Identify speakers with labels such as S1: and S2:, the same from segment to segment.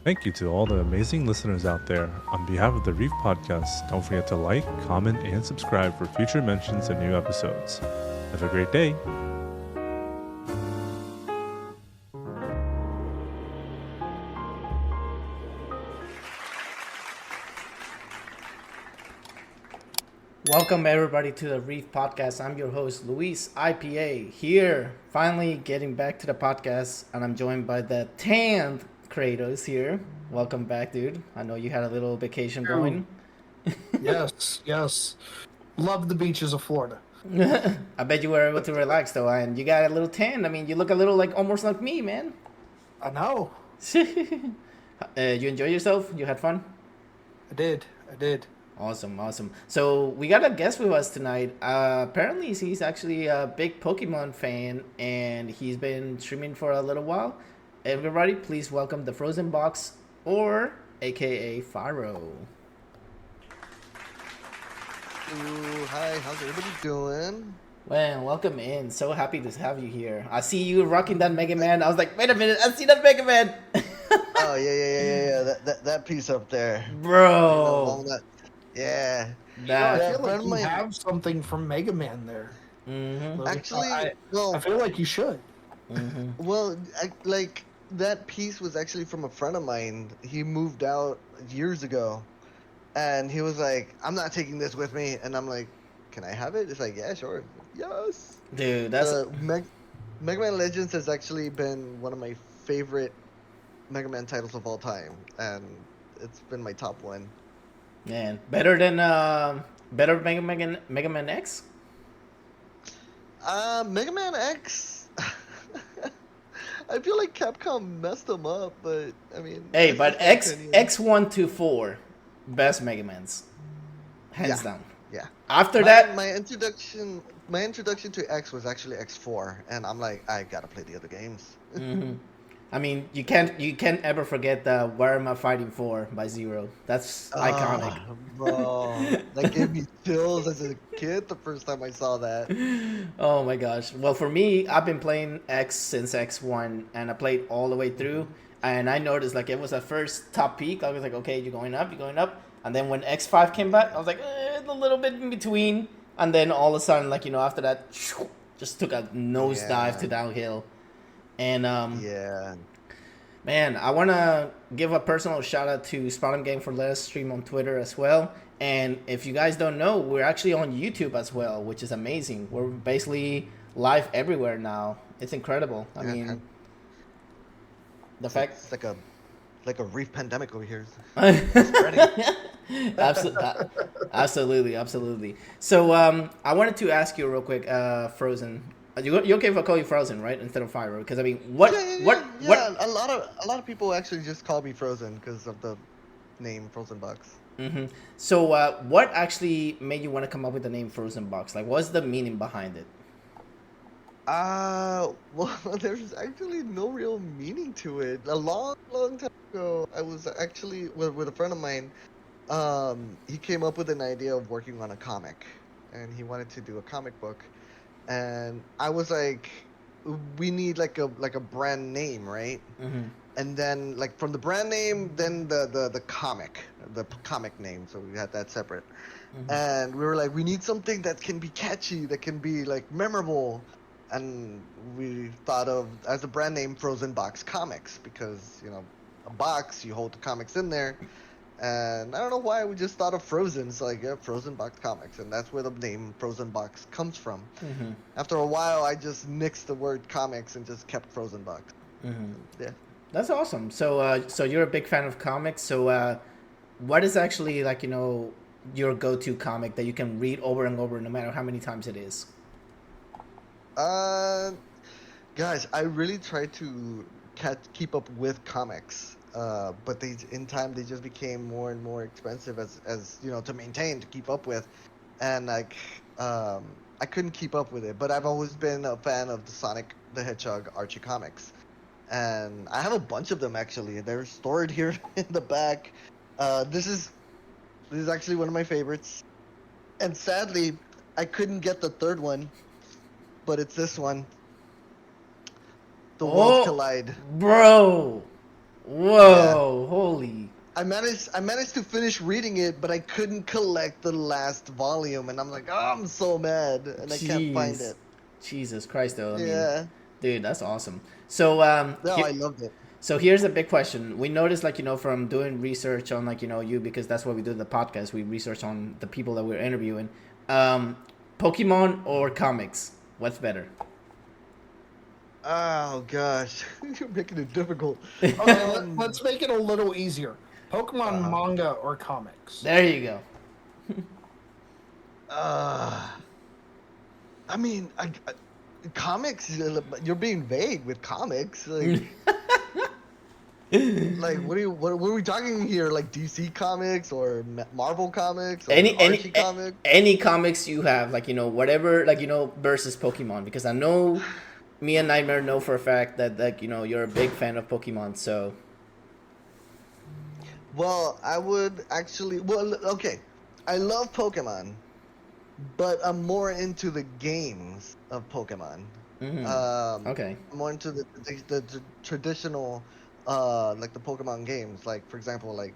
S1: Thank you to all the amazing listeners out there. On behalf of the Reef Podcast, don't forget to like, comment, and subscribe for future mentions and new episodes. Have a great day.
S2: Welcome everybody to the Reef Podcast. I'm your host LuisIpa here, finally getting back to the podcast, and I'm joined by the 10th Kratos here. Welcome back, dude. I know you had a little vacation going.
S3: Yes. Love the beaches of Florida.
S2: I bet you were able to relax though, and you got a little tan. I mean, you look a little almost like me, man.
S3: I know.
S2: You enjoy yourself? You had fun?
S3: I did.
S2: Awesome. So we got a guest with us tonight. Apparently he's actually a big Pokemon fan, and he's been streaming for a little while. Everybody, please welcome TheFrozenbox, or AKA Fyro.
S4: Ooh, hi, how's everybody doing?
S2: Well, welcome in. So happy to have you here. I see you rocking that Mega Man. I was like, wait a minute, I see that Mega Man.
S4: Oh yeah. That piece up there,
S2: bro.
S4: Yeah.
S3: I feel like you have something from Mega Man there.
S2: Mm-hmm.
S4: Actually,
S3: I feel like you should.
S2: Mm-hmm.
S4: Well, like that piece was actually from a friend of mine. He moved out years ago, and he was like, "I'm not taking this with me," and I'm like, "Can I have it?" It's like, "Yeah, sure, yes."
S2: Dude, that's
S4: Mega Man Legends has actually been one of my favorite Mega Man titles of all time, and it's been my top one.
S2: man better than Mega Man X.
S4: Mega Man X. I feel like Capcom messed them up, but I mean.
S2: Hey, but X1 to 4, best Mega Mans, hands down.
S4: Yeah.
S2: After that,
S4: my introduction to X was actually X4, and I'm like, I gotta play the other games.
S2: mm-hmm. I mean, you can't ever forget the "Where Am I Fighting For" by Zero. That's iconic.
S4: Bro, that gave me chills as a kid the first time I saw that.
S2: Oh my gosh. Well, for me, I've been playing X since X1, and I played all the way through. And I noticed like it was the first top peak. I was like, okay, you're going up. And then when X5 came back, I was like, a little bit in between. And then all of a sudden, like, after that, just took a nosedive to downhill. And
S4: yeah,
S2: man, I want to give a personal shout out to Spotting Game for letting us stream on Twitter as well. And if you guys don't know, we're actually on YouTube as well, which is amazing. We're basically live everywhere now. It's incredible. I mean, the fact
S4: it's like a reef pandemic over here.
S2: Absolutely. So I wanted to ask you real quick, Frozen. You okay if I call you Frozen, right, instead of Fyro? Because I mean, what?
S4: A lot of people actually just call me Frozen because of the name FrozenBox.
S2: Mm-hmm. So what actually made you want to come up with the name FrozenBox? Like, what's the meaning behind it?
S4: Well, there's actually no real meaning to it. A long time ago, I was actually with a friend of mine. He came up with an idea of working on a comic, and he wanted to do a comic book. And I was like, we need like a brand name, right?
S2: Mm-hmm.
S4: And then like from the brand name, then the comic name. So we had that separate. Mm-hmm. And we were like, we need something that can be catchy, that can be like memorable. And we thought of as a brand name FrozenBox Comics, because a box, you hold the comics in there. And I don't know why, we just thought of Frozen. It's like, yeah, FrozenBox Comics, and that's where the name FrozenBox comes from.
S2: Mm-hmm.
S4: After a while, I just nixed the word comics and just kept FrozenBox.
S2: Mm-hmm.
S4: Yeah,
S2: that's awesome. So, so you're a big fan of comics. So, what is actually like your go-to comic that you can read over and over, no matter how many times it is?
S4: Guys, I really try to keep up with comics. But in time they just became more and more expensive as to maintain, to keep up with, and like I couldn't keep up with it. But I've always been a fan of the Sonic the Hedgehog Archie comics, and I have a bunch of them actually. They're stored here in the back. This is actually one of my favorites, and sadly I couldn't get the third one, but it's this one. The Worlds Collide.
S2: Bro. Whoa! Holy.
S4: I managed to finish reading it, but I couldn't collect the last volume, and I'm like, oh, I'm so mad, and I can't find it.
S2: Jesus Christ, though. I
S4: Yeah.
S2: mean, dude, that's awesome. So,
S4: No, I loved it.
S2: So here's a big question. We noticed, like, from doing research on, like, you, because that's what we do the podcast. We research on the people that we're interviewing. Pokemon or comics? What's better?
S4: Oh, gosh. You're making it difficult.
S3: Okay, let's make it a little easier. Pokemon manga or comics?
S2: There you go.
S4: I mean, comics, you're being vague with comics. Like, like what are we talking here? Like DC comics or Marvel comics? Or Archie comics?
S2: Any comics you have, like, whatever, like, versus Pokemon, because I know me and Nightmare know for a fact that, like, you're a big fan of Pokemon, so.
S4: Well, I would actually, okay, I love Pokemon, but I'm more into the games of Pokemon.
S2: Mm-hmm. Okay.
S4: I'm more into the traditional, like the Pokemon games. Like, for example, like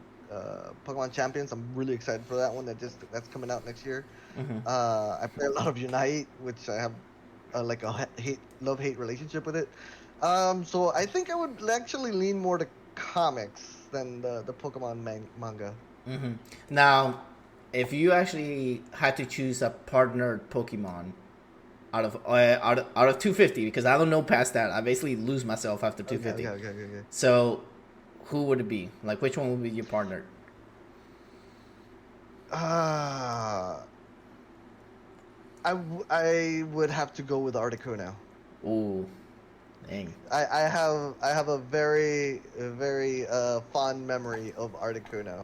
S4: Pokemon Champions. I'm really excited for that one. That's coming out next year.
S2: Mm-hmm.
S4: I play a lot of Unite, which I have like a love-hate relationship with it. So I think I would actually lean more to comics than the Pokemon manga.
S2: Mm-hmm. Now, if you actually had to choose a partnered Pokemon out of 250, because I don't know past that, I basically lose myself after 250.
S4: Okay.
S2: So, who would it be? Like, which one would be your partner?
S4: I would have to go with Articuno.
S2: Ooh, dang.
S4: I have a very fond memory of Articuno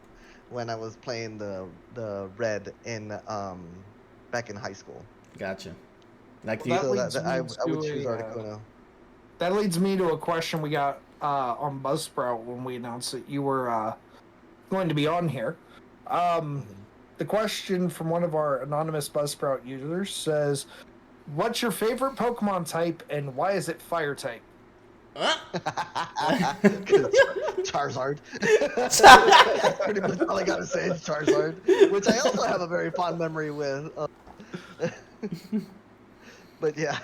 S4: when I was playing the red in back in high school.
S2: Gotcha. Like,
S4: I would choose Articuno.
S3: That leads me to a question we got on Buzzsprout when we announced that you were going to be on here. The question from one of our anonymous Buzzsprout users says, "What's your favorite Pokemon type and why is it Fire type?"
S4: Charizard. Pretty much all I gotta say is Charizard, which I also have a very fond memory with. But yeah,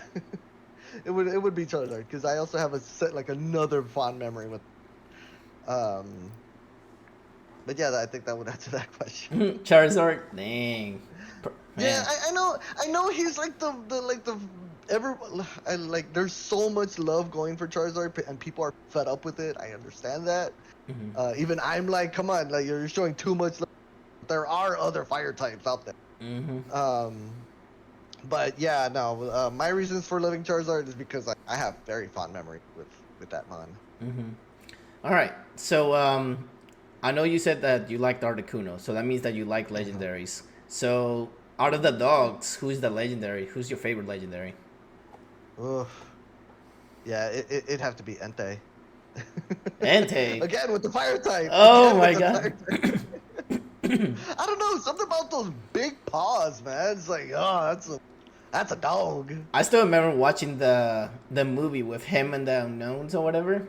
S4: it would be Charizard because I also have another fond memory with. But yeah, I think that would answer that question.
S2: Charizard, dang.
S4: Yeah, I know he's there's so much love going for Charizard and people are fed up with it. I understand that.
S2: Mm-hmm.
S4: Even I'm like, come on, like you're showing too much love. There are other fire types out there.
S2: Mm-hmm.
S4: But yeah, no. My reasons for loving Charizard is because I have very fond memory with that mon.
S2: Mm-hmm. All right, so I know you said that you liked Articuno, so that means that you like legendaries. So out of the dogs, who's the legendary? Who's your favorite legendary?
S4: Ugh. Yeah, it'd have to be Entei.
S2: Entei.
S4: Again with the fire type.
S2: Oh my god.
S4: I don't know, something about those big paws, man. It's like, oh, that's a dog.
S2: I still remember watching the movie with him and the unknowns or whatever.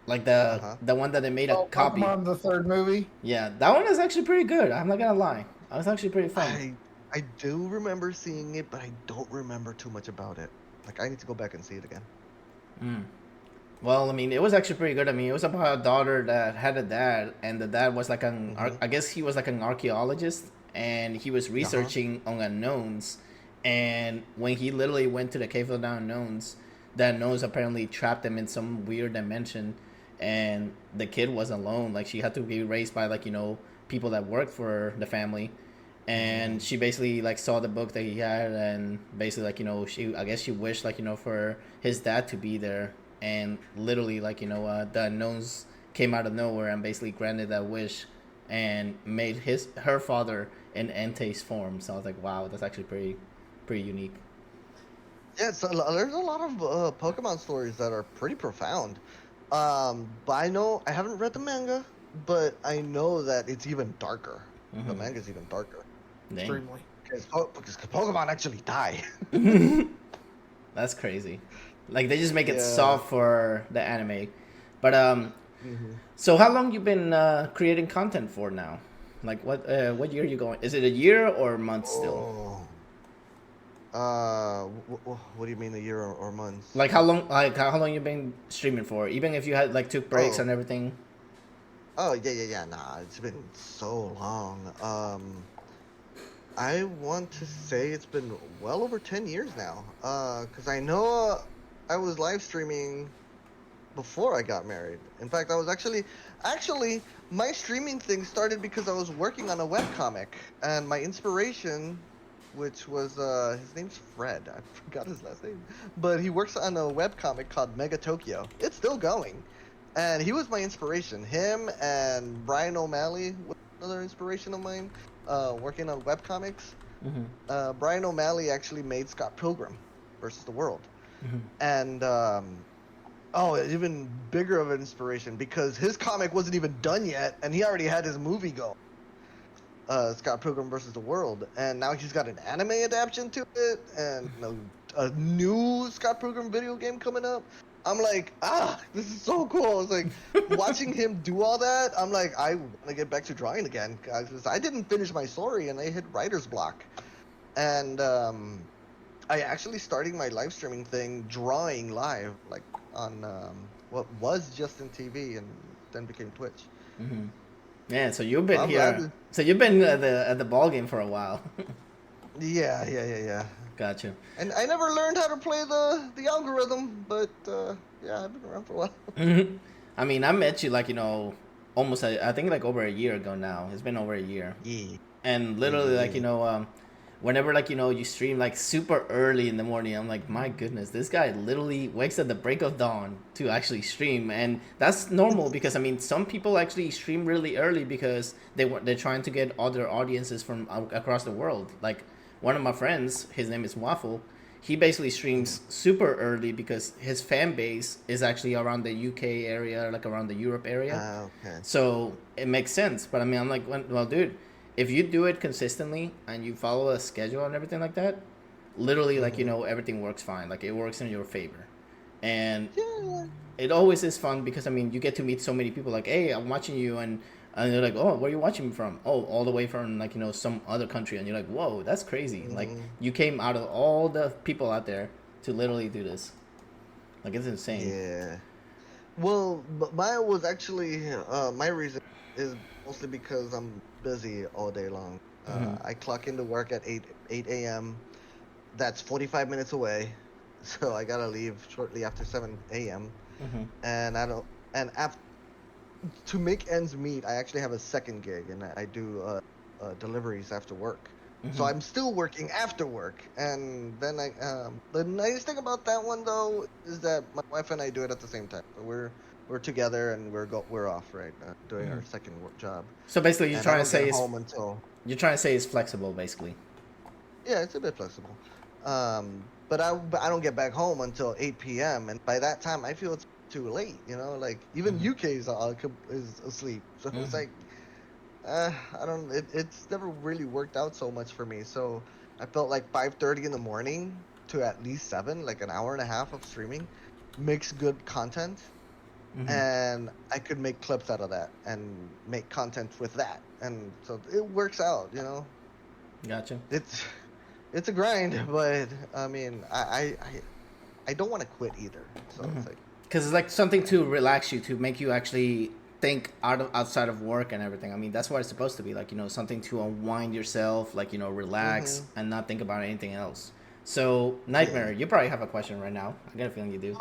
S2: Like the one that they made a copy.
S3: Pokemon, the third movie.
S2: Yeah, that one is actually pretty good. I'm not gonna lie. That was actually pretty fun.
S4: I do remember seeing it, but I don't remember too much about it. Like, I need to go back and see it again.
S2: Well, I mean, it was actually pretty good. I mean, it was about a daughter that had a dad, and the dad was like I guess he was like an archaeologist, and he was researching on unknowns. And when he literally went to the Cave of the Unknowns, the unknowns apparently trapped him in some weird dimension, and the kid was alone. Like, she had to be raised by people that worked for the family. And she basically saw the book that he had, and basically I guess she wished for his dad to be there, and literally the unknowns came out of nowhere and basically granted that wish and made her father in Entei's form. So I was like, wow, that's actually pretty unique.
S4: Yeah, so there's a lot of Pokemon stories that are pretty profound. But I haven't read the manga, but I know that it's even darker. The manga's even darker.
S2: Dang.
S3: Extremely.
S4: Because Pokemon actually die.
S2: That's crazy. Like, they just make it soft for the anime. But So how long you been creating content for now? Like what year are you going? Is it a year or month still?
S4: What do you mean a year or months?
S2: Like how long you been streaming for? Even if you had like took breaks and everything.
S4: Oh yeah. Nah, it's been so long. I want to say it's been well over 10 years now. Cause I know I was live streaming before I got married. In fact, I was actually my streaming thing started because I was working on a webcomic, and my inspiration, which was his name's Fred. I forgot his last name, but he works on a webcomic called Mega Tokyo. It's still going, and he was my inspiration. Him and Brian O'Malley was another inspiration of mine, working on webcomics. Brian O'Malley actually made Scott Pilgrim versus the World, and even bigger of an inspiration because his comic wasn't even done yet, and he already had his movie go. Scott Pilgrim versus the World, and now he's got an anime adaptation to it, and a new Scott Pilgrim video game coming up. I'm like, this is so cool. It's like watching him do all that. I'm like, I want to get back to drawing again because I didn't finish my story and I hit writer's block, and I actually starting my live streaming thing drawing live, like on what was Justin TV and then became Twitch.
S2: Yeah, so you've been here. So you've been at the ball game for a while.
S4: Yeah.
S2: Gotcha.
S4: And I never learned how to play the algorithm, but yeah, I've been around for a while.
S2: I mean, I met you like almost I think like over a year ago now. It's been over a year.
S4: Yeah.
S2: And literally like whenever like you stream like super early in the morning, I'm like, my goodness, this guy literally wakes at the break of dawn to actually stream, and that's normal because I mean some people actually stream really early because they're trying to get other audiences from across the world. Like one of my friends, his name is Waffle. He basically streams super early because his fan base is actually around the UK area, like around the Europe area.
S4: Okay.
S2: So it makes sense. But I mean, I'm like, well, dude, if you do it consistently and you follow a schedule and everything like that, literally, like, everything works fine. Like, it works in your favor. And it always is fun because, I mean, you get to meet so many people. Like, hey, I'm watching you. And they're like, oh, where are you watching me from? Oh, all the way from, like, some other country. And you're like, whoa, that's crazy. Like, you came out of all the people out there to literally do this. Like, it's insane.
S4: Yeah. Well, but mine was actually, my reason is mostly because I'm busy all day long. I clock into work at 8 a.m. That's 45 minutes away, so I gotta leave shortly after 7 a.m. And to make ends meet, I actually have a second gig, and I do deliveries after work. So I'm still working after work, and then the nice thing about that one though is that my wife and I do it at the same time. So we're together and we're off right doing our second work job.
S2: So basically, you're trying to say it's flexible, basically.
S4: Yeah, it's a bit flexible. But I don't get back home until 8 p.m. and by that time I feel it's too late. Like even UK is asleep. So it's like it's never really worked out so much for me. So I felt like 5:30 in the morning to at least 7, like an hour and a half of streaming, makes good content. And I could make clips out of that and make content with that, and so it works out,
S2: Gotcha.
S4: It's a grind, but I mean, I don't want to quit either. So it's like
S2: because it's like something to relax you, to make you actually think outside of work and everything. I mean, that's what it's supposed to be, like something to unwind yourself, like relax and not think about anything else. So Nightmare, you probably have a question right now. I got a feeling you do.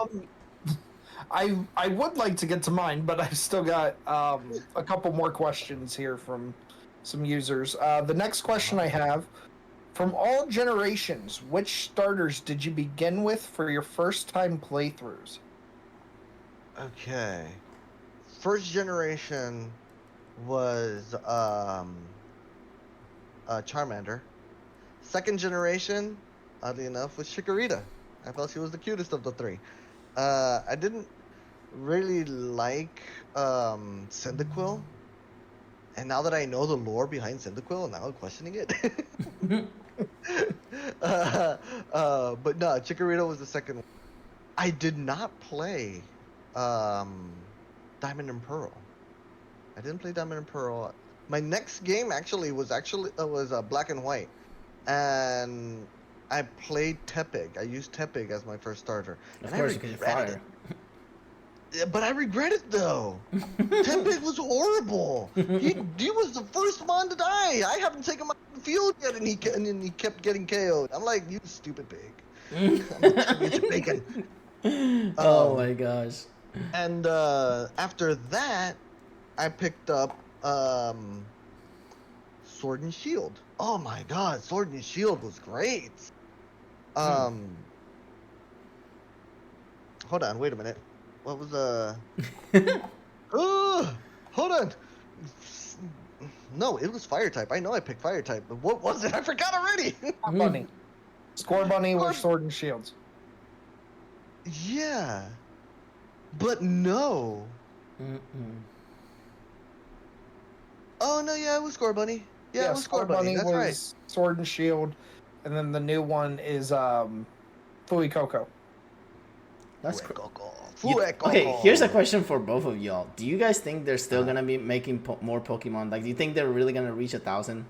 S3: I would like to get to mine, but I've still got a couple more questions here from some users. The next question I have, from all generations, which starters did you begin with for your first time playthroughs?
S4: Okay. First generation was Charmander. Second generation, oddly enough, was Chikorita. I felt she was the cutest of the three. I didn't really like Cyndaquil, and now that I know the lore behind Cyndaquil, now I'm questioning it. But no, Chikorita was the second one. I did not play Diamond and Pearl. I didn't play Diamond and Pearl. My next game was Black and White, and I played Tepig. I used Tepig as my first starter.
S2: Of course, because you're fire.
S4: But I regret it though. Tepig was horrible. He was the first one to die. I haven't taken him out of the field yet, and he kept getting KO'd. I'm like, you stupid pig. I'm not bacon.
S2: Oh my gosh.
S4: And after that, I picked up Sword and Shield. Oh my god, Sword and Shield was great. Hold on, wait a minute. What was hold on. No, it was Fire type. I know I picked Fire type, but what was it? I forgot already.
S3: Bunny. Score Bunny with Sword and Shields.
S4: Yeah, but no. Oh no, yeah, it was Score Bunny. Yeah, it was Score Bunny. That's right.
S3: Sword and Shield, and then the new one is Fui Coco.
S2: That's
S4: okay,
S2: here's a question for both of y'all. Do you guys think they're still gonna be making more Pokemon? Like, do you think they're really gonna reach 1,000?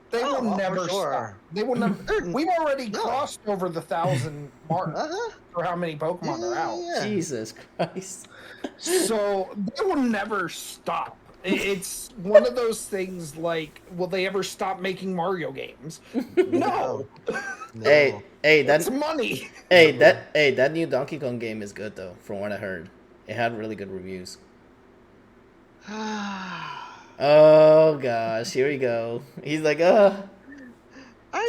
S3: They will never stop. They will never. We've already crossed over the 1,000 mark for how many Pokemon are out.
S4: Yeah.
S2: Jesus Christ!
S3: So they will never stop. It's one of those things like, will they ever stop making Mario games? No.
S2: Hey,
S3: that's money.
S2: That new Donkey Kong game is good though, from what I heard. It had really good reviews. Oh gosh, here we go. He's like,
S4: I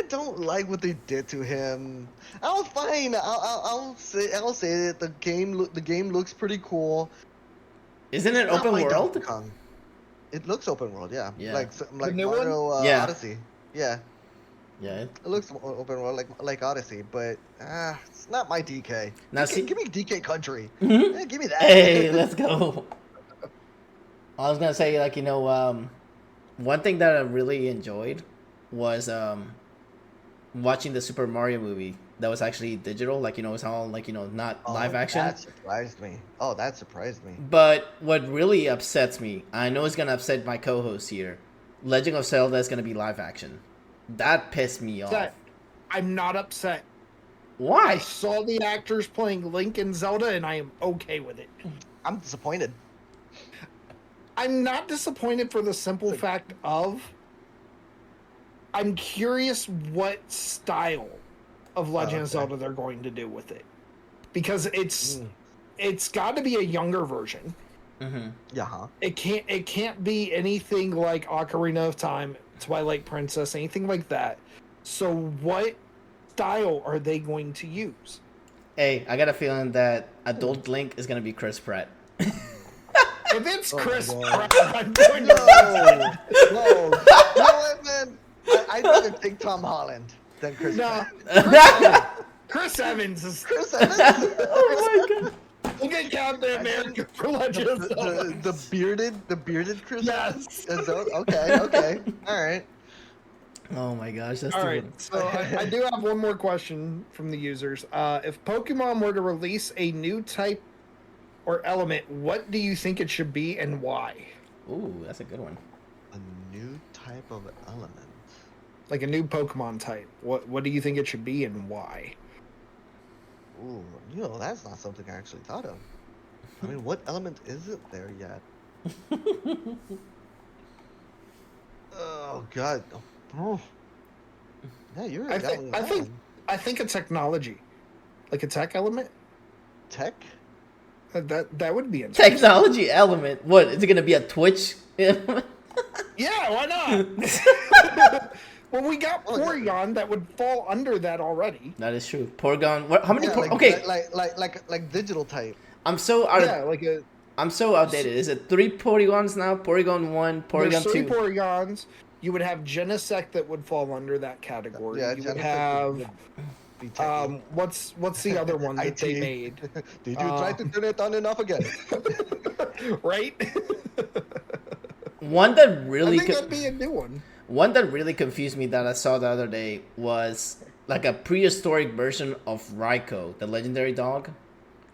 S4: don't like what they did to him. I'll fine. I'll say it. The game looks pretty cool.
S2: Isn't it open world?
S4: It looks open world, yeah.
S2: Yeah.
S4: Like
S3: the new
S4: Mario Odyssey. Yeah.
S2: Yeah.
S4: It looks open world like Odyssey, but it's not my DK.
S2: Now
S4: give me DK Country. Yeah, give me that.
S2: Hey, let's go. I was gonna say, like, one thing that I really enjoyed was watching the Super Mario movie that was actually digital, like, it's all like, not live action.
S4: That surprised me.
S2: But what really upsets me, I know it's gonna upset my co-host here, Legend of Zelda is gonna be live action. That pissed me off.
S3: I'm not upset.
S2: Why?
S3: I saw the actors playing Link and Zelda, and I am okay with it.
S4: I'm disappointed.
S3: I'm not disappointed for the simple fact of I'm curious what style of Legend of Zelda they're going to do with it, because it's got to be a younger version.
S2: Mm-hmm.
S4: Yeah.
S3: It can't be anything like Ocarina of Time, Twilight Princess, anything like that. So what style are they going to use?
S2: Hey, I got a feeling that adult Link is gonna be Chris Pratt.
S3: If it's Chris Pratt, I'm going
S4: No. You know what, man? I'd rather take Tom Holland than Chris Pratt.
S3: Chris Evans is...
S4: Chris Evans?
S2: Oh my god.
S3: We'll get Captain America for Legend of Zelda.
S4: The bearded Chris
S3: Yes.
S4: Evans? Okay. All right.
S2: Oh my gosh, that's
S3: All
S2: too
S3: right,
S2: good.
S3: so I do have one more question from the users. If Pokemon were to release a new type or element, what do you think it should be and why?
S2: Ooh, that's a good one.
S4: A new type of element.
S3: Like a new Pokemon type. What do you think it should be and why?
S4: Ooh, that's not something I actually thought of. I mean, what element isn't there yet? Oh God. Oh. Yeah, you're right.
S3: I think a technology, like a tech element.
S4: Tech.
S3: That would be interesting.
S2: Technology element. What is it gonna be? A Twitch?
S3: Yeah, why not? Well, we got Porygon that would fall under that already.
S2: That is true. Porygon. How many?
S4: Yeah,
S2: okay.
S4: Like digital type.
S2: I'm so out.
S3: Yeah,
S2: I'm so outdated. Is it 3 Porygons now? Porygon 1, Porygon
S3: there's
S2: 2.
S3: 3 Porygons. You would have Genesect that would fall under that category.
S4: Yeah,
S3: you would have what's the other one that they made?
S4: Did you try to turn it on and off again?
S3: Right?
S2: One that really
S3: I think that'd be a new one.
S2: One that really confused me that I saw the other day was like a prehistoric version of Raikou, the legendary dog.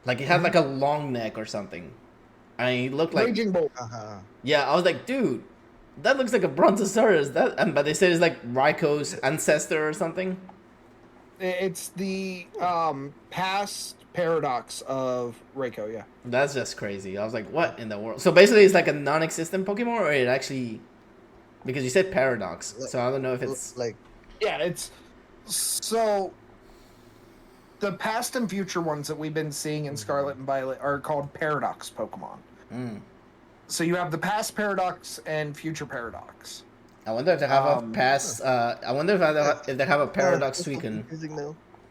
S2: Like it had like a long neck or something. and he looked like
S3: Raging Bolt.
S2: yeah. I was like, dude, that looks like a Brontosaurus. But they said it's like Raiko's ancestor or something.
S3: It's the past paradox of Raikou, yeah.
S2: That's just crazy. I was like, what in the world? So basically, it's like a non-existent Pokemon, or it actually, because you said paradox, so I don't know if it's
S4: like.
S3: Yeah, it's so. The past and future ones that we've been seeing in Scarlet and Violet are called paradox Pokemon. So you have the past paradox and future paradox.
S2: I wonder if they have a past. I wonder if they have a paradox Suicune.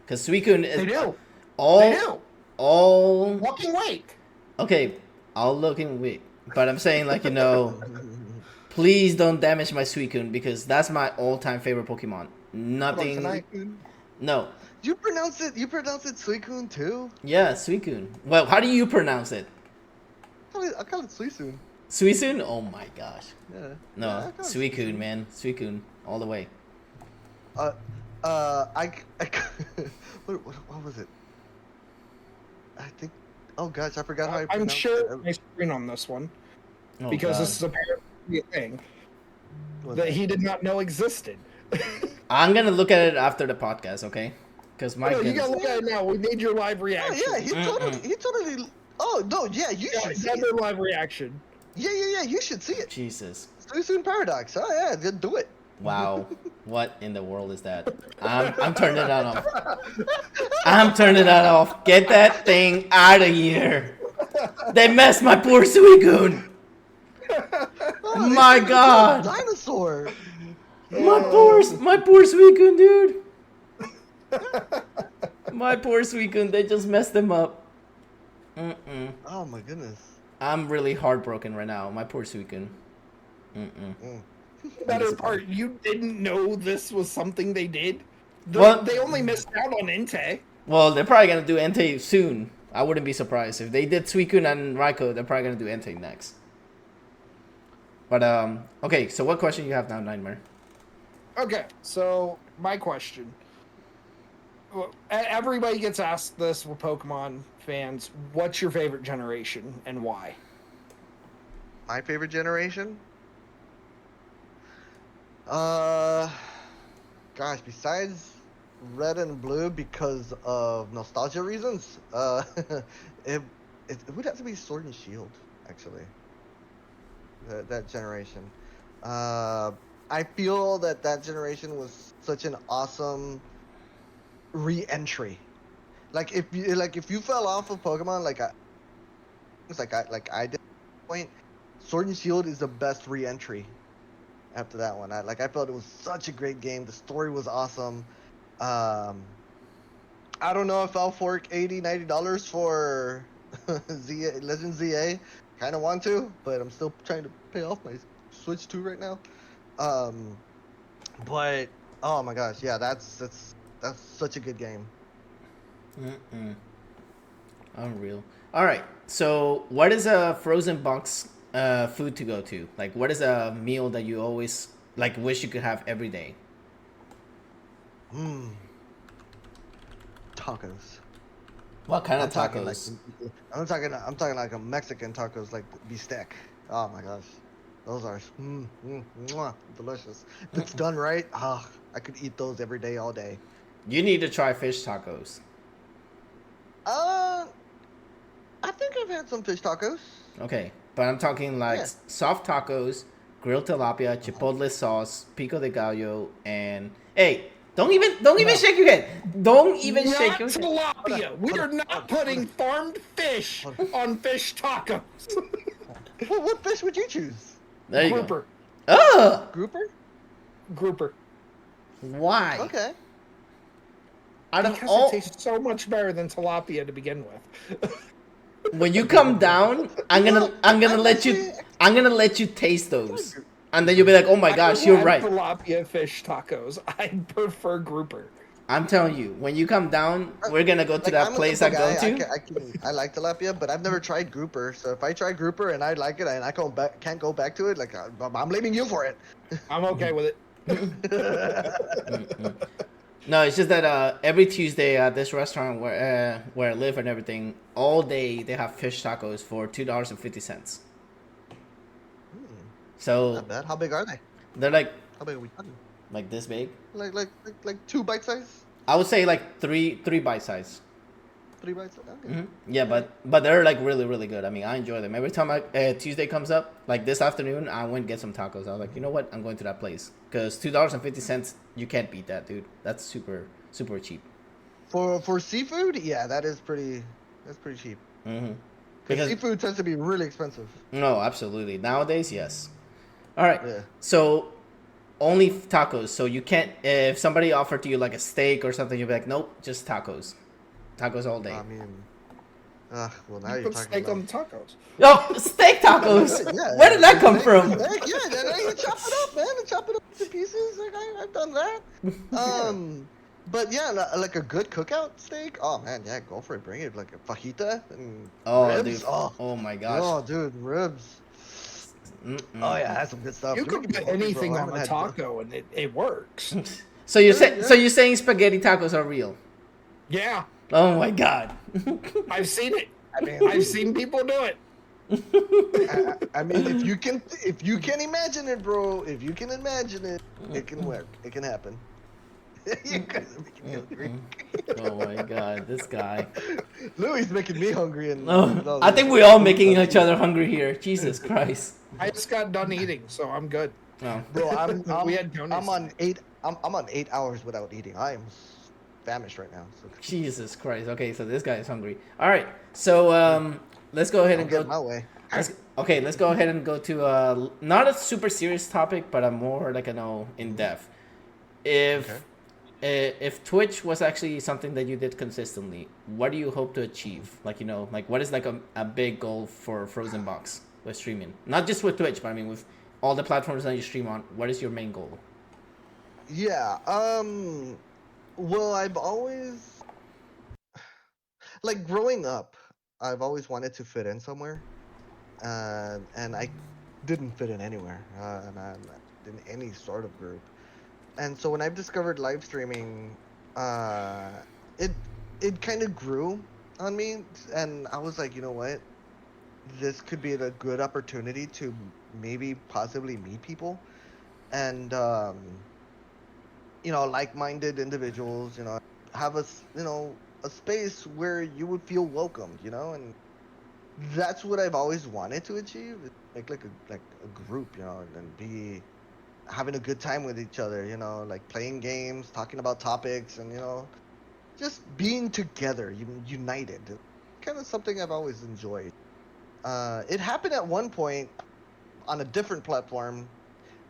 S2: Because Suicune is
S3: They do.
S2: all
S3: They do.
S2: all.
S3: Walking Wake.
S2: Okay, all looking weak, but I'm saying like please don't damage my Suicune because that's my all-time favorite Pokemon. Nothing. No.
S4: You pronounce it Suicune too?
S2: Yeah, Suicune. Well, how do you pronounce it?
S4: I call it Suicune.
S2: Suicune? Oh my gosh.
S4: Yeah.
S2: No,
S4: Yeah, I call it
S2: Suicune, man. Suicune, all the way.
S4: what was it? I think. Oh gosh, I forgot how I
S3: I'm
S4: pronounced
S3: sure
S4: it.
S3: I screen on this one
S2: Oh,
S3: because
S2: God.
S3: this is apparently a thing
S4: Was
S3: that
S4: it?
S3: he did not know existed.
S2: I'm gonna look at it after the podcast, okay? Because my
S3: No, you
S2: goodness.
S3: gotta look at it now. We made your live
S4: Oh
S3: reaction.
S4: yeah, he totally. Oh no, yeah, you
S3: Yeah,
S4: should see
S3: that's
S4: it.
S3: a live reaction.
S4: Yeah, you should see it.
S2: Jesus.
S4: Suicune Paradox. Oh yeah, just do it.
S2: Wow. What in the world is that? I'm turning that off. I'm turning that off. Get that thing out of here. They messed my poor Suicune.
S4: Oh,
S2: My
S4: they
S2: God.
S4: dinosaur.
S2: My poor Suicune, dude. My poor Suicune, they just messed him up.
S4: Oh my goodness.
S2: I'm really heartbroken right now. My poor Suicune.
S3: Better part, you didn't know this was something they did?
S2: What?
S3: They only missed out on Entei.
S2: Well, they're probably gonna do Entei soon. I wouldn't be surprised if they did Suicune and Raikou. They're probably gonna do Entei next. But okay. So what question you have now, Nightmare?
S3: Okay, so my question. Well, everybody gets asked this with Pokemon fans. What's your favorite generation and why?
S4: My favorite generation? Gosh, besides Red and Blue because of nostalgia reasons, it would have to be Sword and Shield, actually. That generation. I feel that generation was such an awesome re-entry. Like if you fell off of Pokemon like I did at that point, Sword and Shield is the best re-entry after that one. I felt it was such a great game. The story was awesome. I don't know if I'll fork $80-$90 for Legend ZA. Kind of want to, but I'm still trying to pay off my Switch 2 right now. But oh my gosh, yeah, that's such a good game.
S2: Unreal. All right. So, what is a FrozenBox food to go to? Like, what is a meal that you always like wish you could have every day?
S4: Tacos.
S2: What kind of
S4: talking
S2: tacos?
S4: I'm talking like a Mexican tacos, like bistec. Oh my gosh, those are delicious. If it's done right, I could eat those every day, all day.
S2: You need to try fish tacos.
S4: I think I've had some fish tacos.
S2: Okay, but I'm talking like
S4: Yeah.
S2: soft tacos, grilled tilapia, chipotle sauce, pico de gallo, and hey, don't even shake your head. Don't even
S3: Not
S2: shake your head.
S3: tilapia. We are not putting farmed fish on fish tacos.
S4: What fish would you choose?
S2: There you
S3: Grouper.
S2: go. Ugh!
S4: Grouper?
S3: Grouper.
S2: Why?
S4: Okay.
S2: Out of
S3: Because
S2: all,
S3: it tastes so much better than tilapia to begin with.
S2: when you come down, I'm gonna let you taste those, and then you'll be like, oh my gosh, you're right.
S3: Tilapia fish tacos. I prefer grouper.
S2: I'm telling you, when you come down, we're gonna go to that
S4: I'm a
S2: place I
S4: simple
S2: go
S4: guy.
S2: to.
S4: I like tilapia, but I've never tried grouper. So if I try grouper and I like it and I can't go back to it, like I'm blaming you for it.
S3: I'm okay with it.
S2: No, it's just that every Tuesday at this restaurant where I live and everything, all day they have fish tacos for $2.50. So
S4: Not bad. How big are they?
S2: they're like
S4: How big are we talking?
S2: this big.
S4: Like 2 bite size?
S2: I would say like three bite size.
S4: 3 bites? Okay.
S2: Yeah, but they're like really really good. I mean, I enjoy them. Every time Tuesday comes up, like this afternoon, I went and get some tacos. I was like, you know what? I'm going to that place because $2.50, you can't beat that, dude. That's super super cheap.
S4: For seafood, yeah, that's pretty cheap. Because seafood tends to be really expensive.
S2: No, absolutely. Nowadays, yes. All right.
S4: Yeah.
S2: So only tacos. So you can't. If somebody offered to you like a steak or something, you'd be like, nope, just tacos. Tacos all day.
S4: I mean, well now
S3: You
S4: you're
S3: put
S4: talking
S3: steak
S4: about...
S3: on tacos.
S2: Oh, steak tacos.
S4: Yeah,
S2: Where did that come from?
S4: Yeah, then you chop it up, man. And chop it up into pieces. Like I've done that. But yeah, like a good cookout steak. Oh man, yeah, go for it. Bring it, like a fajita and ribs.
S2: Dude. Oh my gosh.
S4: Oh, dude, ribs. Oh yeah, that's some good stuff.
S3: You
S4: You're
S3: can
S4: making
S3: put
S4: me hungry,
S3: anything
S4: bro. I
S3: on
S4: haven't
S3: a
S4: had-
S3: taco and it works.
S2: So you're saying spaghetti tacos are real?
S3: Yeah,
S2: Oh my god.
S3: I've seen it.
S4: I mean,
S3: I've seen people do it.
S4: I mean, if you can imagine it, bro. If you can imagine it, it can work. It can happen. You guys are making me hungry.
S2: Oh my god, this guy.
S4: Louis making me hungry, and
S2: Oh, I think we're all making each other hungry here. Jesus Christ.
S3: I just got done eating, so I'm good.
S2: Oh.
S4: Bro,
S3: We had donuts.
S4: I'm on 8. I'm on 8 hours without eating. I am famished right now. So
S2: Jesus Christ. Okay, so this guy is hungry. All right. So let's go ahead and
S4: get
S2: go.
S4: my way.
S2: Let's go ahead and go to not a super serious topic, but a more like in depth. If Twitch was actually something that you did consistently, what do you hope to achieve? Like what is like a big goal for FrozenBox with streaming? Not just with Twitch, but I mean with all the platforms that you stream on. What is your main goal?
S4: Yeah. Well, I've always growing up, I've always wanted to fit in somewhere, and I didn't fit in anywhere, and I'm not in any sort of group. And so when I've discovered live streaming, it kind of grew on me, and I was like, you know what, this could be a good opportunity to maybe possibly meet people, and like-minded individuals, have a space where you would feel welcomed, and that's what I've always wanted to achieve. Like a group, and be having a good time with each other, like playing games, talking about topics, and just being together, united. Kind of something I've always enjoyed. It happened at one point on a different platform,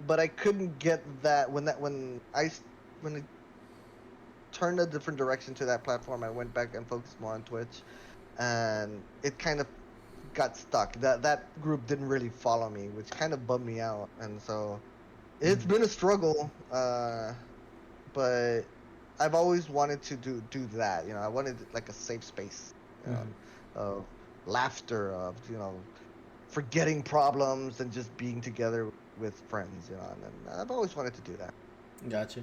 S4: but I couldn't get that when I turned a different direction to that platform. I went back and focused more on Twitch, and it kind of got stuck. That group didn't really follow me, which kind of bummed me out, and so it's been a struggle. But I've always wanted to do that. I wanted like a safe space of laughter, of forgetting problems and just being together with friends. And I've always wanted to do that.
S2: Gotcha.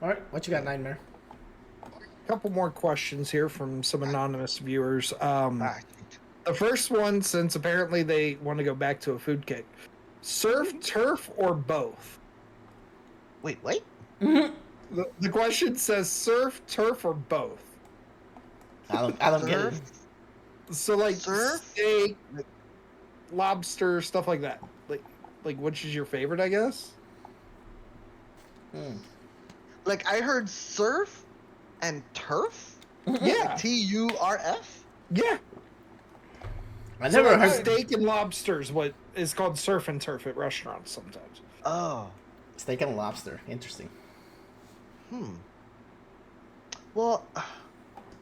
S2: All right, what you got, Nightmare?
S3: A couple more questions here from some anonymous viewers. The first one, since apparently they want to go back to a food kick, surf, turf, or both?
S4: Wait, what?
S3: The question says surf, turf, or both.
S2: I don't get it.
S3: So like
S4: Surf?
S3: steak, lobster, stuff like that. Like which is your favorite, I guess?
S4: Like I heard surf and turf?
S3: Yeah.
S4: TURF?
S3: Yeah.
S2: I never
S3: like
S2: heard.
S3: steak and lobsters. What is called surf and turf at restaurants sometimes.
S4: Oh.
S2: Steak and lobster. Interesting.
S4: Well,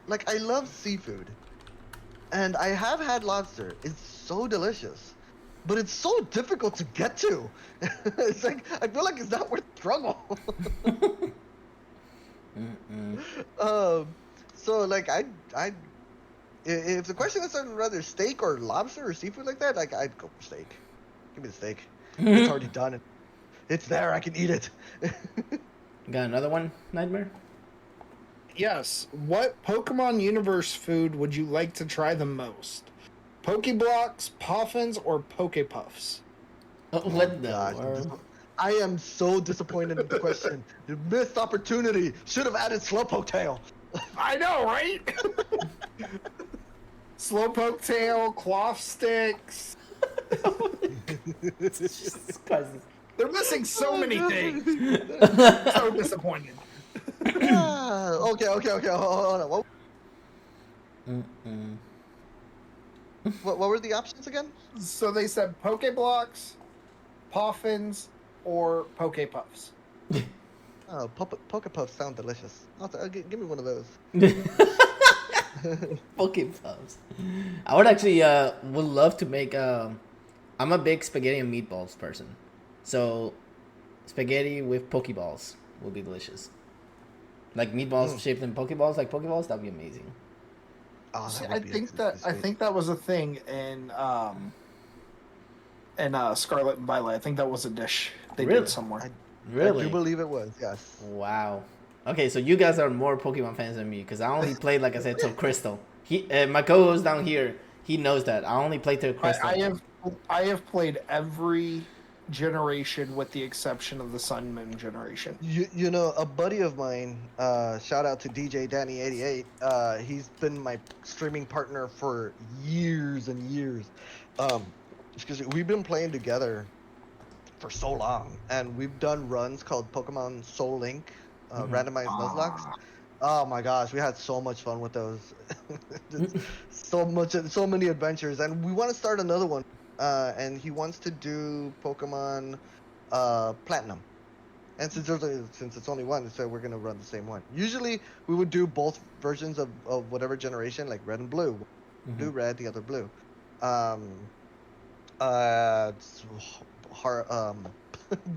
S4: like I love seafood, and I have had lobster. It's so delicious, but it's so difficult to get to. It's like I feel like it's not worth the struggle. So like if the question is rather steak or lobster or seafood like that, like I'd go for steak. Give me the steak. It's already done. It's there. I can eat it.
S2: Got another one, Nightmare?
S3: Yes. What Pokemon universe food would you like to try the most? Pokeblocks, Poffins, or Pokepuffs?
S2: What the
S4: Gosh,
S2: world?
S4: I am so disappointed in the question. You missed opportunity. Should have added Slowpoke Tail.
S3: I know, right? Slowpoke Tail, Cloth Sticks.
S2: Jesus Christ.
S3: They're missing so many things. So disappointed.
S4: Okay. Hold on. What were the options again?
S3: So they said Pokeblocks, Poffins, or Pokepuffs.
S4: Oh, Pokepuffs sound delicious. Give me one of those.
S2: Pokepuffs. I would actually would love to make. I'm a big spaghetti and meatballs person, so spaghetti with Pokeballs would be delicious. Like meatballs shaped in Pokeballs, like Pokeballs, that'd be amazing.
S4: Oh,
S3: See,
S4: that
S3: I
S4: would be
S3: think
S4: sweet.
S3: that was a thing in Scarlet and Violet. I think that was a dish they
S2: Really?
S3: did somewhere.
S4: I
S2: Really?
S4: do believe it was, yes.
S2: Wow. Okay, so you guys are more Pokemon fans than me because I only played, like I said, till Crystal. My co-host down here, he knows that I only played till Crystal.
S3: I have played every generation with the exception of the Sun Moon generation.
S4: You know, a buddy of mine, shout out to DJ Danny88, he's been my streaming partner for years and years. Excuse me, we've been playing together for so long, and we've done runs called Pokemon Soul Link, randomized Nuzlocke. Oh my gosh, we had so much fun with those. so many adventures, and we want to start another one. And he wants to do Pokemon Platinum. And since it's only one, so we're gonna run the same one. Usually we would do both versions of whatever generation, like red and blue. Do red, the other blue.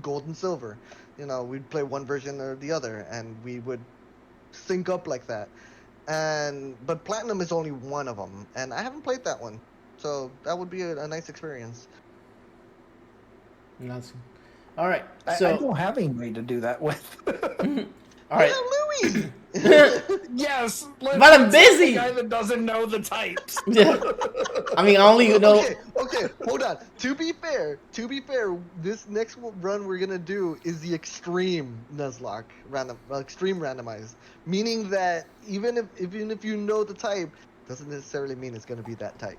S4: Gold and silver. You know, we'd play one version or the other, and we would sync up like that. But Platinum is only one of them, and I haven't played that one. So that would be a nice experience.
S2: Nice. All right.
S3: I
S2: So,
S3: don't have anybody to do that with.
S2: all right.
S4: Louis!
S3: Yes,
S2: But I'm busy!
S3: The guy that doesn't know the types.
S2: Yeah. I mean, I only know.
S4: Okay, hold on. To be fair, this next run we're gonna do is the extreme Nuzlocke extreme randomized, meaning that even if you know the type, doesn't necessarily mean it's gonna be that type.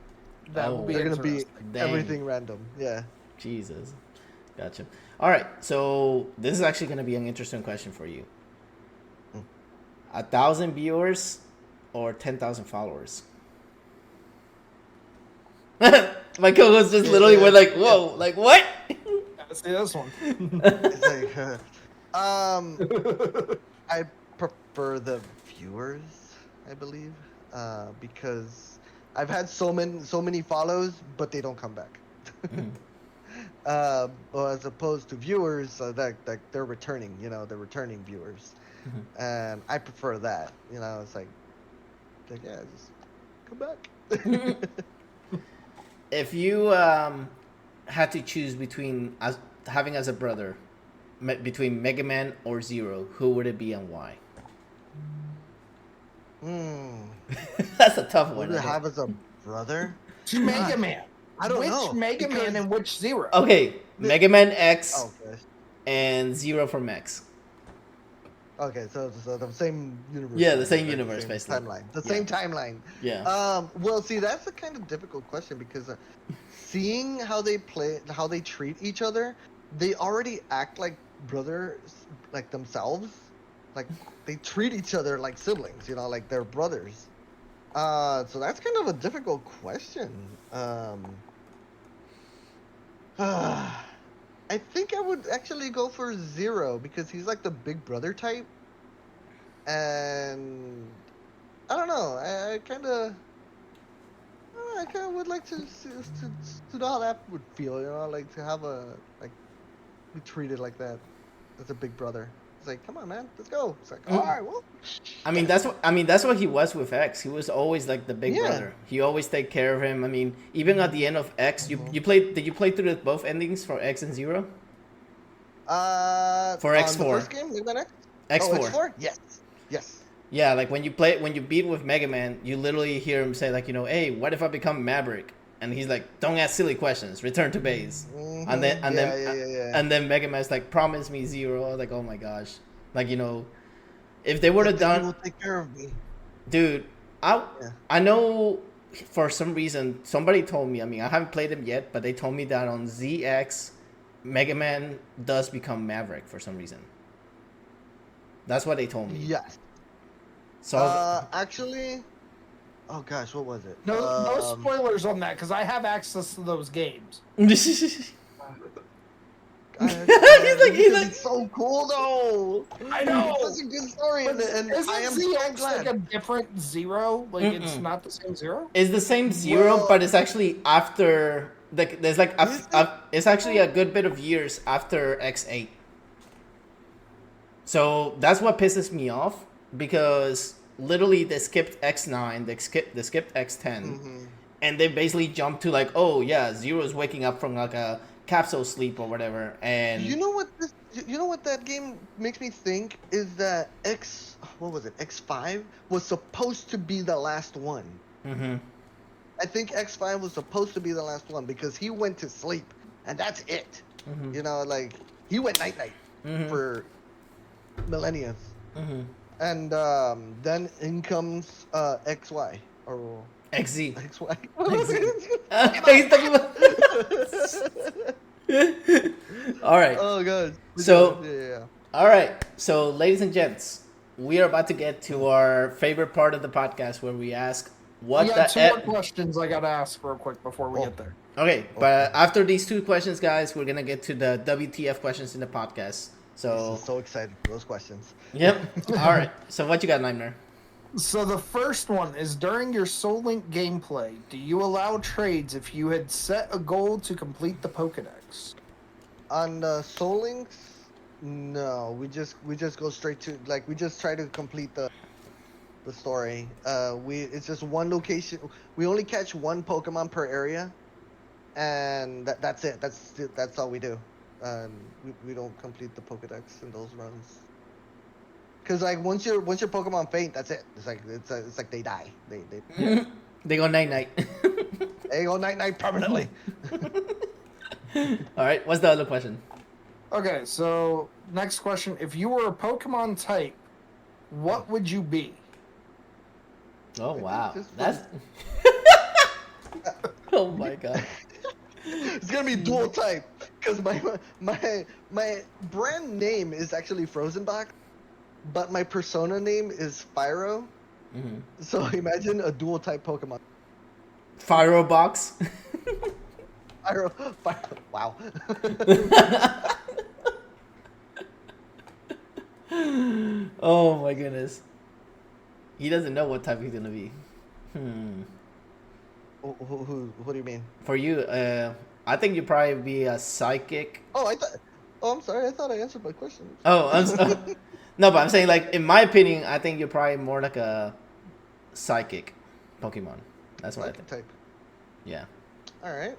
S3: That would be
S4: They're gonna be
S2: Dang.
S4: everything random. Yeah.
S2: Jesus. Gotcha. All right. So this is actually going to be an interesting question for you. 1,000 viewers or 10,000 followers? My co-host just literally went like, "Whoa!" Like what?
S3: Let's see this one.
S4: It's like, I prefer the viewers, I believe, because I've had so many follows, but they don't come back. As opposed to viewers, that they're returning, they're returning viewers, and I prefer that. It's like yeah, just come back.
S2: If you had to choose between having as a brother, between Mega Man or Zero, who would it be and why? That's a tough one.
S4: What do you have as a brother?
S3: Which Mega Man?
S4: I don't know.
S3: Which Mega Man and which Zero?
S2: Okay, Mega Man X
S4: Okay.
S2: and Zero from X.
S4: Okay, so the same universe.
S2: Yeah, the same
S4: right?
S2: universe,
S4: the same
S2: basically.
S4: timeline. The same timeline.
S2: Yeah.
S4: Well, see, that's a kind of difficult question because seeing how they treat each other, they already act like brothers, like themselves. Like they treat each other like siblings, like they're brothers. So that's kind of a difficult question. I think I would actually go for Zero because he's like the big brother type, and I don't know. I kind of would like to know how that would feel. Like to have be treated like that as a big brother. It's like, come on, man, let's go. It's like, all right, well.
S2: I mean, that's what he was with X. He was always like the big brother. He always take care of him. I mean, even at the end of X, you played. Did you play through both endings for X and Zero? For X4.
S4: The first game, X4.
S2: X4.
S4: Oh, X4? Yes.
S2: Yeah, like when you beat with Mega Man, you literally hear him say like, hey, what if I become Maverick? And he's like, don't ask silly questions. Return to base.
S4: Mm-hmm.
S2: And then Mega Man's like, promise me Zero. I was like, oh my gosh, like if they would have done,
S4: will take care of me,
S2: dude. I know for some reason somebody told me. I mean, I haven't played them yet, but they told me that on ZX, Mega Man does become Maverick for some reason. That's what they told me.
S4: Yes.
S2: So
S4: actually. Oh gosh, what was it?
S3: No spoilers on that because I have access to those games.
S2: he's like,
S4: it's so cool though.
S3: I know.
S4: It's such a good story, and I am so
S3: ZX
S4: glad.
S3: like a different Zero? Like it's not the same Zero?
S2: It's the same Zero, but it's actually after. Like there's like it's actually a good bit of years after X8. So that's what pisses me off because literally they skipped X9, they skipped X10, and they basically jumped to like, oh yeah, Zero's waking up from like a capsule sleep or whatever, and
S4: you know what that game makes me think is that X5 was supposed to be the last one. I think X5 was supposed to be the last one because he went to sleep and that's it. Like he went night for millennia. And then in comes XY or
S2: XZ.
S4: XY.
S2: All right.
S4: Oh god.
S2: So
S4: yeah.
S2: All right. So ladies and gents, we are about to get to our favorite part of the podcast where we ask what
S3: two more questions I gotta ask real quick before we get there.
S2: Okay, but after these two questions, guys, we're gonna get to the WTF questions in the podcast.
S4: So excited for those questions.
S2: Yep. All right. So what you got, Nightmare?
S3: So the first one is during your Soul Link gameplay, do you allow trades if you had set a goal to complete the Pokedex?
S4: On the Soul Links, no. We just go straight to we just try to complete the story. It's just one location. We only catch one Pokemon per area, and that's it. That's all we do. We don't complete the Pokedex in those runs. Cause once your Pokemon faint, that's it. It's like they die.
S2: They go night night.
S4: They go night night permanently.
S2: All right. What's the other question?
S3: Okay, so next question: if you were a Pokemon type, what would you be?
S2: Oh wow, that's. Oh my god.
S4: It's gonna be dual type, cause my brand name is actually FrozenBox, but my persona name is Fyro. So imagine a dual type Pokemon.
S2: FyroBox.
S4: Fyro. Wow.
S2: Oh my goodness. He doesn't know what type he's gonna be.
S4: What do you mean?
S2: For you, I think you'd probably be a psychic.
S4: Oh, I'm sorry. I thought I answered my question.
S2: Oh, no, but I'm saying like in my opinion, I think you're probably more like a psychic Pokemon. That's what I think.
S4: Type.
S2: Yeah.
S4: All right.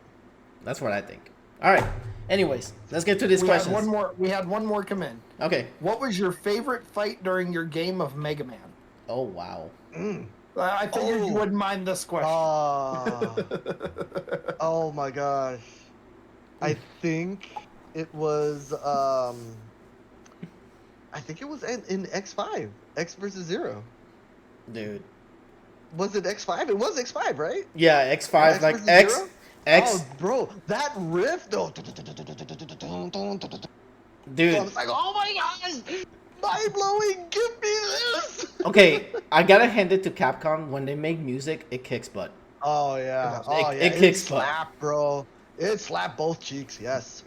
S2: That's what I think. All right. Anyways, let's get to this question.
S3: We had one more come in.
S2: Okay.
S3: What was your favorite fight during your game of Mega Man?
S2: Oh wow.
S3: I figured you wouldn't mind this question.
S4: Oh my gosh. I think it was in X5. X versus Zero.
S2: Dude.
S4: Was it X5? It was X5, right?
S2: Yeah, X5 like X
S4: Zero?
S2: X.
S4: Oh, bro, that riff though.
S2: Dude.
S4: I was like, oh my gosh. Mind blowing, give me this!
S2: Okay, I gotta hand it to Capcom. When they make music, it kicks butt.
S4: Oh yeah,
S2: It kicks butt.
S4: Slap, bro. It slapped both cheeks. Yes.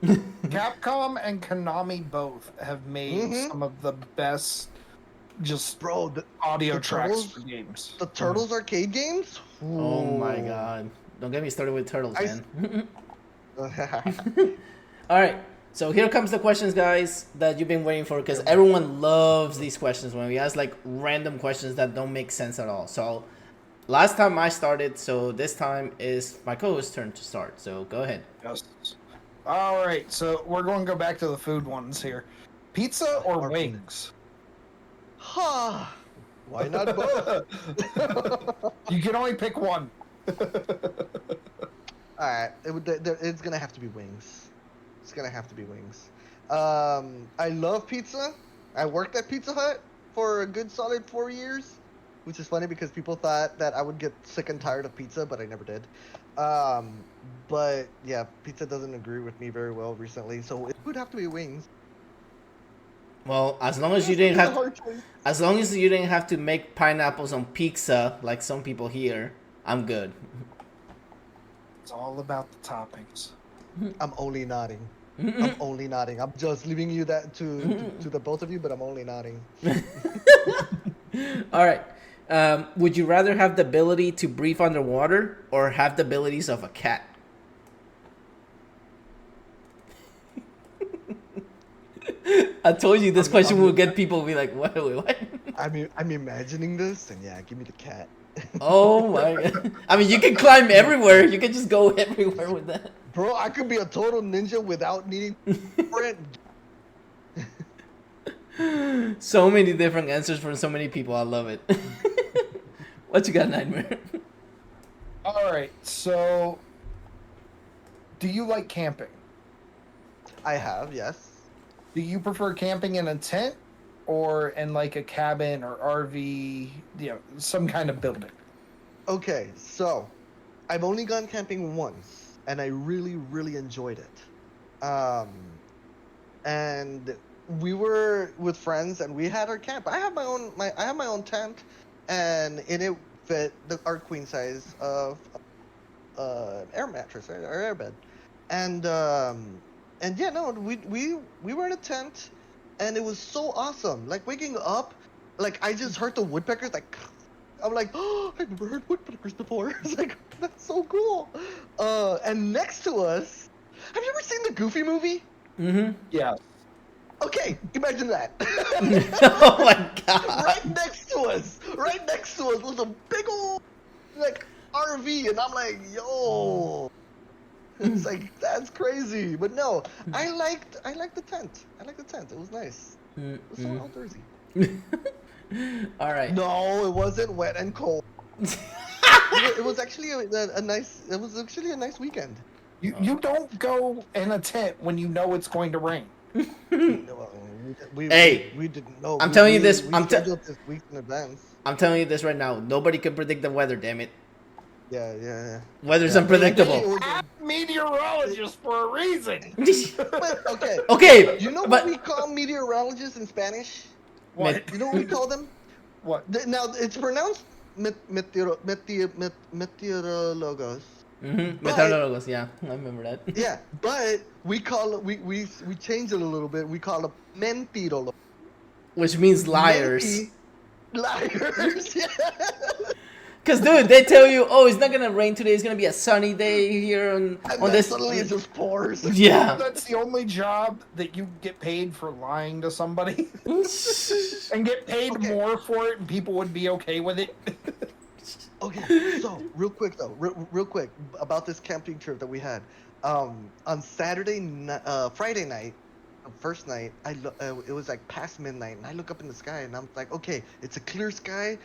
S3: Capcom and Konami both have made some of the best,
S4: the
S3: audio
S4: the
S3: tracks
S4: Turtles,
S3: for games.
S4: The Turtles arcade games.
S2: Oh my god! Don't get me started with Turtles, man. All right. So here comes the questions, guys, that you've been waiting for, because everyone loves these questions when we ask like random questions that don't make sense at all. So last time I started, so this time is my co-host's turn to start. So go ahead.
S3: Yes. All right, so we're going to go back to the food ones here. Pizza or wings?
S4: Why not both?
S3: You can only pick one.
S4: Alright, it's gonna have to be wings. It's gonna have to be wings. I love pizza. I worked at Pizza Hut for a good solid 4 years, which is funny because people thought that I would get sick and tired of pizza, but I never did. But yeah, pizza doesn't agree with me very well recently, so it would have to be wings.
S2: Well, as long as you didn't have to make pineapples on pizza like some people here, I'm good.
S3: It's all about the toppings.
S4: I'm only nodding. I'm only nodding. I'm just leaving you that to the both of you, but I'm only nodding.
S2: All right. Would you rather have the ability to breathe underwater or have the abilities of a cat? I told you this question will get people to be like, what?
S4: I'm imagining this, and yeah, give me the cat.
S2: Oh my god. I mean, you can climb everywhere. You can just go everywhere with that.
S4: Bro, I could be a total ninja without needing for it.
S2: So many different answers from so many people. I love it. What you got, Nightmare?
S3: All right, so do you like camping?
S4: I have, yes.
S3: Do you prefer camping in a tent or in like a cabin or RV, some kind of building?
S4: Okay, so I've only gone camping once, and I really, really enjoyed it. And we were with friends, and we had our camp. I have my own tent, and in it fit our queen size of air mattress, or air bed, and yeah, no, we were in a tent, and it was so awesome. Like waking up, like I just heard the woodpeckers. Like I'm like, oh, I've never heard woodpeckers before. It's like that's so cool. And next to us, have you ever seen the Goofy movie?
S2: Mm-hmm.
S3: Yeah.
S4: Okay, imagine that.
S2: Oh my god.
S4: Right next to us was a big old like RV, and I'm like, yo. It's like that's crazy, but no, I liked the tent. I liked the tent. It was nice. It was so outdoorsy.
S2: All right.
S4: No, it wasn't wet and cold. It was actually a nice. It was actually a nice weekend.
S3: You don't go in a tent when you know it's going to rain.
S4: No, we didn't know.
S2: I'm telling you this.
S4: We scheduled this weeks in advance.
S2: I'm telling you this right now. Nobody can predict the weather. Damn it.
S4: Yeah.
S2: Weather's unpredictable.
S3: I'm a meteorologist for a reason.
S4: Okay.
S2: Okay.
S4: You know what we call meteorologists in Spanish?
S3: What?
S4: You know what we call them?
S3: What?
S4: Now it's pronounced meteorologos.
S2: Mm-hmm. Meteorologos, yeah, I remember that.
S4: Yeah, but we call it we changed it a little bit. We call it mentirologos.
S2: Which means liars.
S4: Liars. Yeah.
S2: Cause dude, they tell you, oh, it's not gonna rain today. It's gonna be a sunny day here on this.
S4: Suddenly it just pours.
S2: Yeah.
S3: That's the only job that you get paid for lying to somebody, and get paid more for it, and people would be okay with it.
S4: Okay, so real quick about this camping trip that we had. On Friday night, first night, it was like past midnight, and I look up in the sky, and I'm like, okay, it's a clear sky,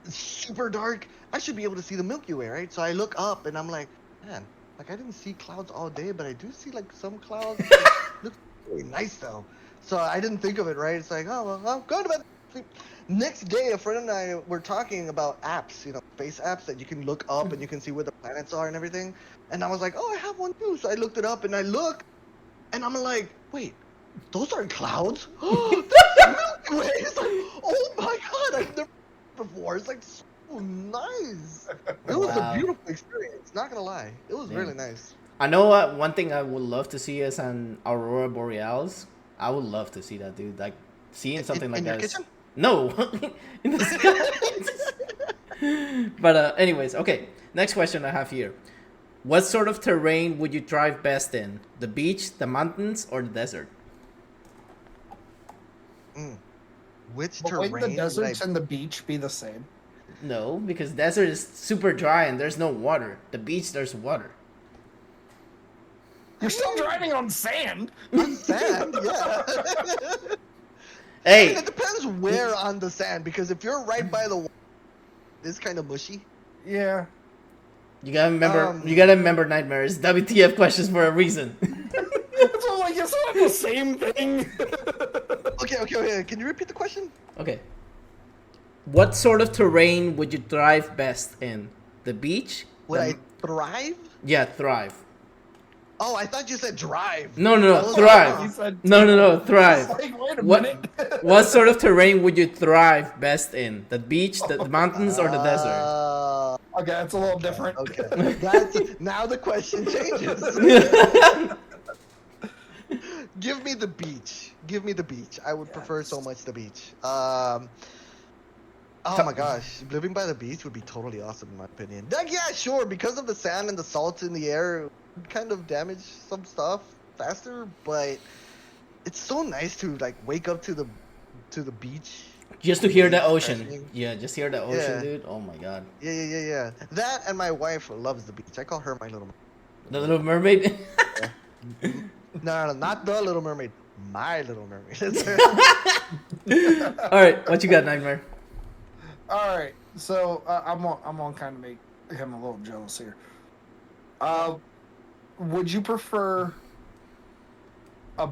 S4: it's super dark. I should be able to see the Milky Way, right? So I look up, and I'm like, man, like I didn't see clouds all day, but I do see like some clouds. Looks really nice though. So I didn't think of it, right? It's like, oh well, I'm going to bed. Sleep. Next day, a friend and I were talking about apps, space apps that you can look up and you can see where the planets are and everything. And I was like, oh, I have one too. So I looked it up, and I look, and I'm like, wait, those aren't clouds. That's the Milky Way. It's like, oh my god, I've never before. It's like so nice. It was a beautiful experience. Not gonna lie, it was really nice.
S2: I know what one thing I would love to see is an aurora borealis. I would love to see that, dude. Like seeing something like that.
S4: In your kitchen?
S2: No, in the sky. But anyways, okay. Next question I have here: what sort of terrain would you thrive best in? The beach, the mountains, or the desert?
S4: Which
S3: But
S4: terrain?
S3: wouldn't the deserts and the beach be the same?
S2: No, because desert is super dry and there's no water. The beach, there's water.
S3: You're still driving on sand.
S4: On sand, yeah.
S2: Hey,
S4: it depends where on the sand, because if you're right by the water, it's kind of mushy.
S3: Yeah.
S2: you gotta remember, Nightmares. WTF questions for a reason.
S3: It's all like, it's not the same thing.
S4: Okay. Can you repeat the question?
S2: Okay. What sort of terrain would you thrive best in? The beach?
S4: Would I thrive?
S2: Yeah, thrive.
S4: Oh, I thought you said drive.
S2: No,
S3: You
S2: thrive.
S3: said
S2: No, thrive.
S3: like, wait a
S2: What
S3: minute.
S2: what sort of terrain would you thrive best in? The beach, the mountains, or the desert?
S3: Okay, that's a little different.
S4: Okay. Now the question changes. Give me the beach. I would prefer so much the beach. Oh my gosh, living by the beach would be totally awesome in my opinion. Like, yeah, sure, because of the sand and the salt in the air, it would kind of damage some stuff faster, but it's so nice to like wake up to the beach.
S2: Just to hear the ocean.
S4: Refreshing.
S2: Yeah, just hear the ocean,
S4: Yeah.
S2: dude. Oh my god.
S4: Yeah. That and my wife loves the beach. I call her my little.
S2: The Little Mermaid.
S4: No, not the Little Mermaid. My Little Mermaid.
S2: All right, what you got, Nightmare?
S3: All right, so I'm gonna kind of make him a little jealous here. Would you prefer a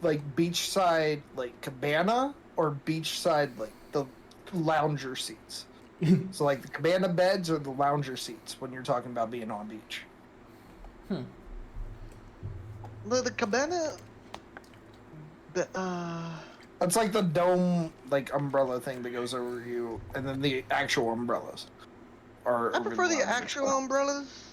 S3: like beachside like cabana or beachside like the lounger seats? So like the cabana beds or the lounger seats when you're talking about being on beach?
S4: The cabana.
S3: It's like the dome like umbrella thing that goes over you, and then the actual umbrellas.
S4: I prefer the actual umbrellas.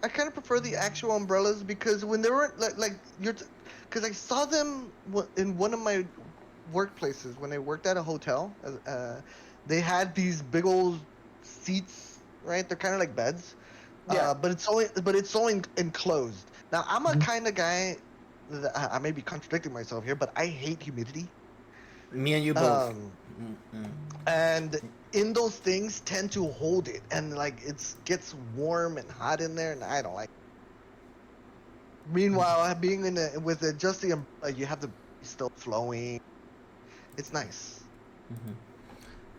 S4: I kind of prefer the actual umbrellas because when they were because I saw them in one of my workplaces when I worked at a hotel. They had these big old seats, right? They're kind of like beds.
S3: Yeah.
S4: But it's only enclosed. Now I'm a kind of guy. I may be contradicting myself here, but I hate humidity.
S2: Me and you both.
S4: And in those things tend to hold it, and like it gets warm and hot in there, and I don't like it. Meanwhile, being with just the you have the still flowing. It's nice.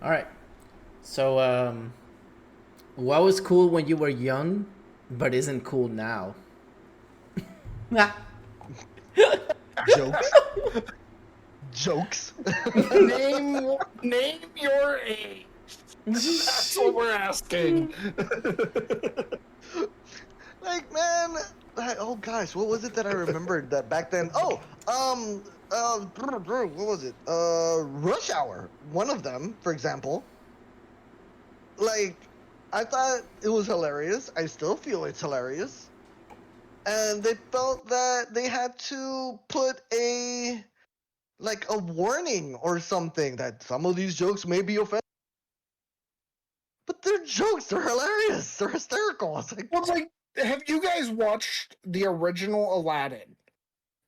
S2: All right. So, what was cool when you were young, but isn't cool now?
S4: Jokes.
S3: name your age. That's what we're asking.
S4: Like, man, oh gosh, what was it that I remembered that back then? Oh, what was it? Rush Hour. One of them, for example. Like, I thought it was hilarious. I still feel it's hilarious. And they felt that they had to put a warning or something that some of these jokes may be offensive. But they're jokes. They're hilarious. They're hysterical. It's like,
S3: Well, it's like, have you guys watched the original Aladdin?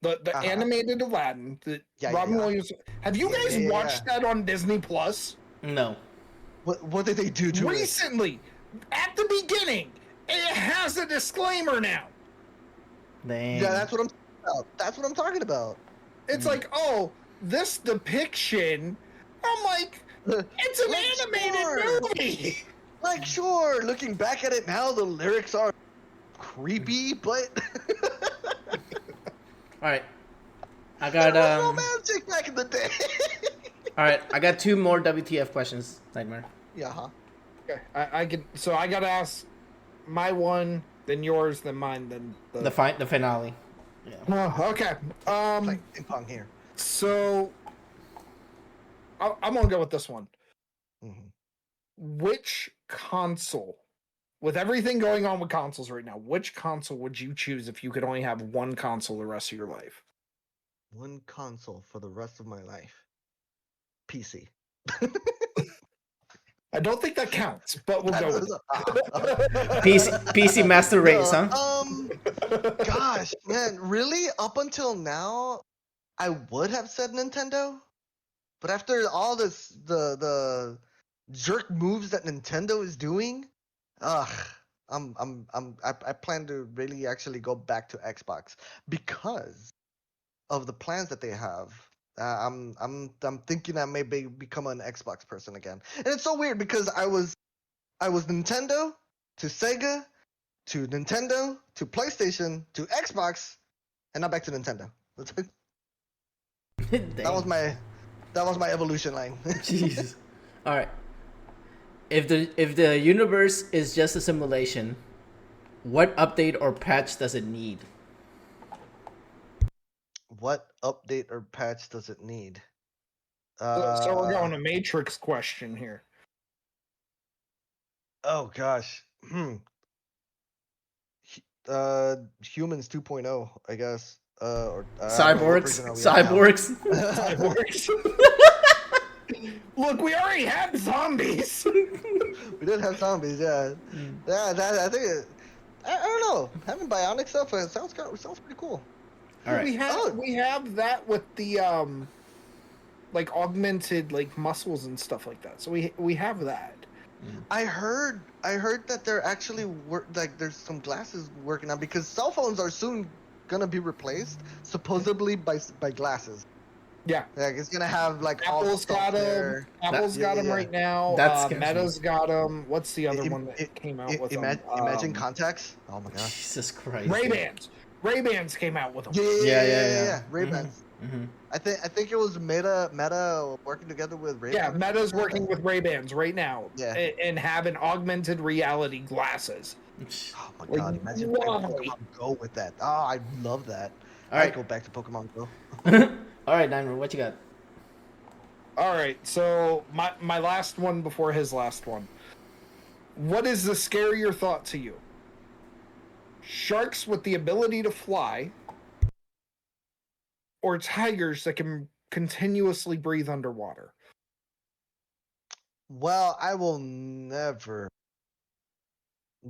S3: The animated Aladdin that Robin Williams. Have you guys watched that on Disney Plus?
S2: No.
S4: what did they do to it?
S3: Recently, at the beginning, it has a disclaimer now.
S2: Dang.
S4: Yeah, that's what I'm talking about. That's what I'm talking about.
S3: It's like, oh, this depiction. I'm like, it's an animated movie.
S4: Like, sure, looking back at it now, the lyrics are creepy, but
S2: All right. I got
S4: it was romantic back in the day.
S2: All right, I got two more WTF questions, Nightmare.
S4: Yeah. Huh?
S3: Okay, I can. So I gotta ask my one, then yours, then mine, then
S2: The finale. Yeah.
S3: Okay.
S4: Like ping pong here.
S3: So I'm gonna go with this one. Which console, with everything going on with consoles right now, which console would you choose if you could only have one console the rest of your life?
S4: One console for the rest of my life. PC.
S3: I don't think that counts, but we'll go with it.
S2: PC Master Race, huh?
S4: Gosh, man, really? Up until now, I would have said Nintendo, but after all this, the jerk moves that Nintendo is doing, I plan to really actually go back to Xbox because of the plans that they have I'm thinking I may become an Xbox person again. And it's so weird because I was Nintendo to Sega to Nintendo to PlayStation to Xbox, and now back to Nintendo. That was my evolution line.
S2: Jesus. All right. If the universe is just a simulation, what update or patch does it need?
S4: What update or patch does it need?
S3: So we're going a Matrix question here.
S4: Oh gosh. Humans 2.0, I guess. Or
S2: Cyborgs.
S3: Cyborgs. Look, we already had zombies.
S4: We did have zombies, yeah. Yeah, I think I don't know. Having bionic stuff sounds pretty cool.
S2: All right.
S3: We have that with the like augmented like muscles and stuff like that. So we have that.
S4: I heard that they're actually there's some glasses working on, because cell phones are soon gonna be replaced supposedly by glasses.
S3: Yeah,
S4: like it's gonna have like
S3: Apple's got them. Apple's got them right now. Meta's got them. What's the other one that came out with them?
S4: Imagine contacts. Oh my gosh.
S2: Jesus Christ.
S3: Ray-Bans came out with them.
S4: Yeah. Ray-Bans.
S2: Mm-hmm.
S4: I think it was Meta working together with Ray-Bans.
S3: Yeah, Meta's working with Ray-Bans right now.
S4: Yeah.
S3: And having augmented reality glasses.
S4: Oh my god! Imagine Pokemon Go with that. Oh, I love that.
S2: All right.
S4: I'd go back to Pokemon Go.
S2: All right, Nightmare, what you got?
S3: All right, so my last one before his last one. What is the scarier thought to you? Sharks with the ability to fly, or tigers that can continuously breathe underwater?
S4: Well, I will never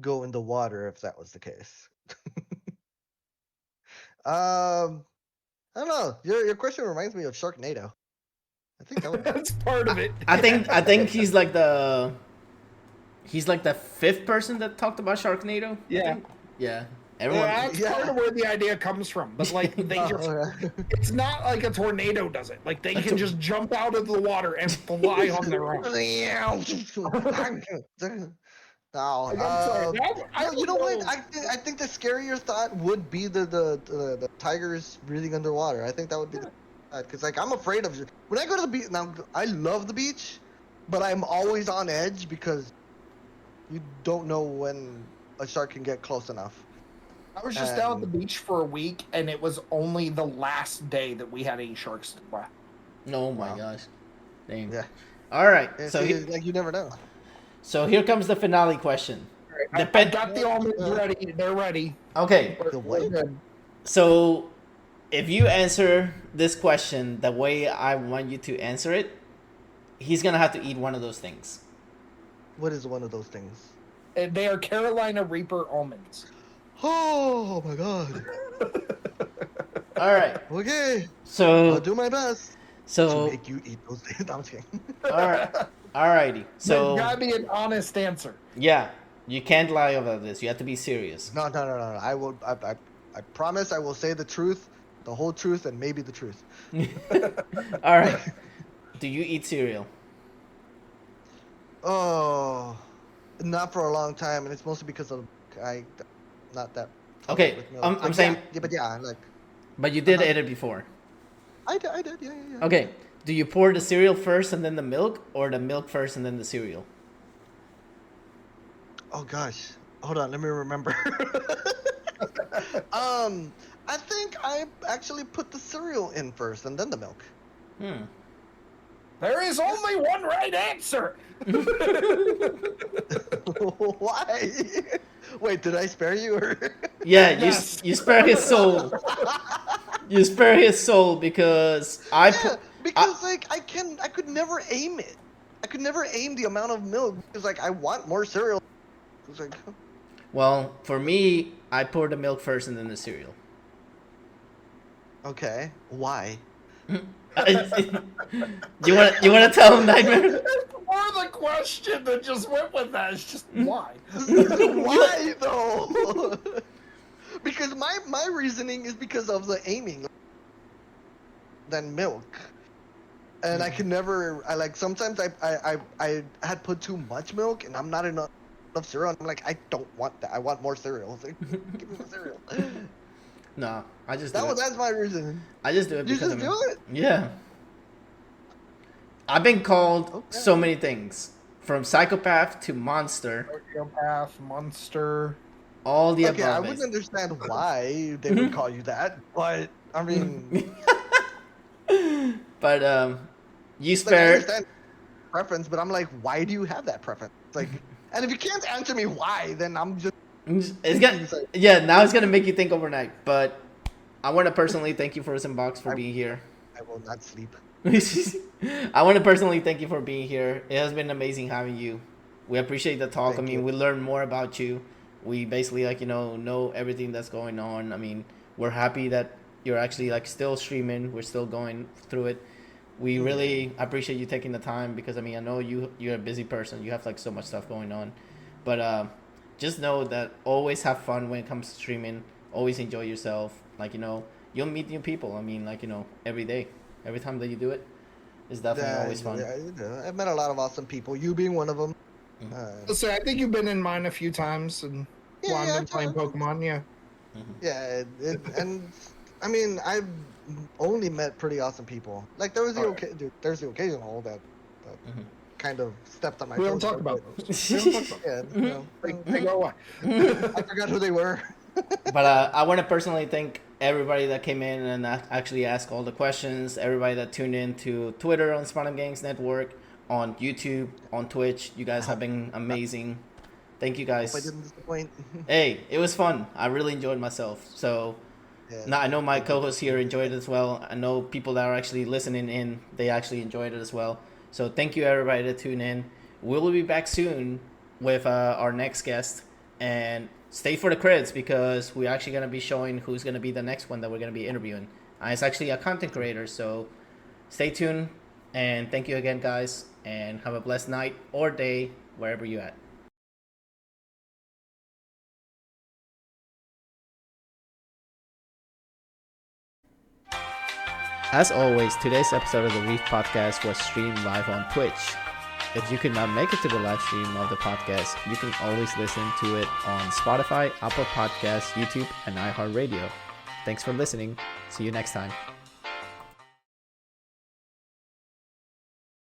S4: go in the water if that was the case. I don't know. Your question reminds me of Sharknado. I think that would
S3: That's part of it.
S2: I think he's like the fifth person that talked about Sharknado.
S3: Yeah.
S2: Yeah. Everyone.
S3: That's part of where the idea comes from. But like it's not like a tornado does it. Like they can just jump out of the water and fly on their own.
S4: No, you know what? I think the scarier thought would be the tigers breathing underwater. I think that would be because like I'm afraid of when I go to the beach. Now I love the beach, but I'm always on edge because you don't know when a shark can get close enough.
S3: I was just down at the beach for a week, and it was only the last day that we had any sharks to fly.
S2: Oh my gosh. Dang.
S4: Yeah.
S2: All right.
S4: Yeah,
S2: so
S4: like you never know.
S2: So here comes the finale question.
S3: I got the almonds ready. They're ready.
S2: Okay.
S3: We're good.
S2: So if you answer this question the way I want you to answer it, he's gonna have to eat one of those things.
S4: What is one of those things?
S3: They are Carolina Reaper almonds.
S4: Oh my god.
S2: All right.
S4: Okay.
S2: So
S4: I'll do my best to make you eat those things. No, I'm just kidding.
S2: All right. Alrighty. So
S3: there's gotta be an honest answer.
S2: Yeah. You can't lie about this. You have to be serious.
S4: No. I will. I promise. I will say the truth, the whole truth, and maybe the truth.
S2: All right. Do you eat cereal?
S4: Oh, not for a long time, and it's mostly because of not that.
S2: Okay. I'm saying.
S4: Yeah, but yeah, like.
S2: But you did eat it before.
S4: I did. Yeah.
S2: Okay. Do you pour the cereal first and then the milk, or the milk first and then the cereal?
S4: Oh gosh, hold on, let me remember. I think I actually put the cereal in first and then the milk.
S3: There is only one right answer.
S4: Why? Wait, did I spare you? Or...
S2: Yeah, yes. you spare his soul. You spare his soul because
S4: I could never aim it. I could never aim the amount of milk because like I want more cereal. It's like,
S2: well, for me, I pour the milk first and then the cereal.
S4: Okay, why?
S2: You want to tell him, Nightmare?
S3: Or the question that just went with that is just why?
S4: Why though? Because my reasoning is because of the aiming. Than milk. and I can never. I like sometimes I had put too much milk, and I'm not enough cereal. And I'm like, I don't want that. I want more cereal. It's like, give me more cereal.
S2: No, I just
S4: That's my reason.
S2: I just do it
S4: You
S2: because
S4: just do it?
S2: Yeah. I've been called so many things, from psychopath to monster.
S3: Sociopath, monster.
S2: All the above.
S4: Okay, I wouldn't understand why they would call you that, but I mean,
S2: But you
S4: like, I
S2: spare.
S4: understand preference, but I'm like, why do you have that preference? Like, and if you can't answer me why, then I'm just.
S2: It's gonna, yeah, now it's gonna make you think overnight. But I want to personally thank you, FrozenboX, for being here.
S4: I will not sleep.
S2: I want to personally thank you for being here. It has been amazing having you. We appreciate the talk.
S4: Thank you.
S2: We learned more about you. We basically know everything that's going on. I mean, we're happy that you're actually still streaming. We're still going through it. We really appreciate you taking the time, because I mean, I know you're a busy person. You have so much stuff going on, but just know that always have fun when it comes to streaming. Always enjoy yourself. You'll meet new people. I mean, every day, every time that you do it, it's definitely always fun.
S4: Yeah, I've met a lot of awesome people. You being one of them.
S3: So I think you've been in mine a few times, and while I've been playing Pokemon, yeah.
S4: Yeah, and I mean, I've only met pretty awesome people. Like there's the occasional that kind of stepped on my.
S3: We don't
S4: toes,
S3: talk about
S4: but-
S3: those. We don't talk about those. They go away.
S4: I forgot who they were.
S2: But I want to personally thank everybody that came in and actually asked all the questions. Everybody that tuned in to Twitter on Spartan Gangs Network, on YouTube, on Twitch. You guys have been amazing. Thank you guys.
S4: Hope I didn't disappoint.
S2: Hey, it was fun. I really enjoyed myself. So now I know my co-hosts here enjoyed it as well. I know people that are actually listening in, they actually enjoyed it as well. So thank you everybody that tuned in. We'll be back soon with our next guest, and stay for the credits, because we're actually going to be showing who's going to be the next one that we're going to be interviewing. It's actually a content creator, so stay tuned, and thank you again, guys, and have a blessed night or day wherever you're at. As always, today's episode of the Reef Podcast was streamed live on Twitch. If you could not make it to the live stream of the podcast, you can always listen to it on Spotify, Apple Podcasts, YouTube, and iHeart Radio. Thanks for listening. See you next time.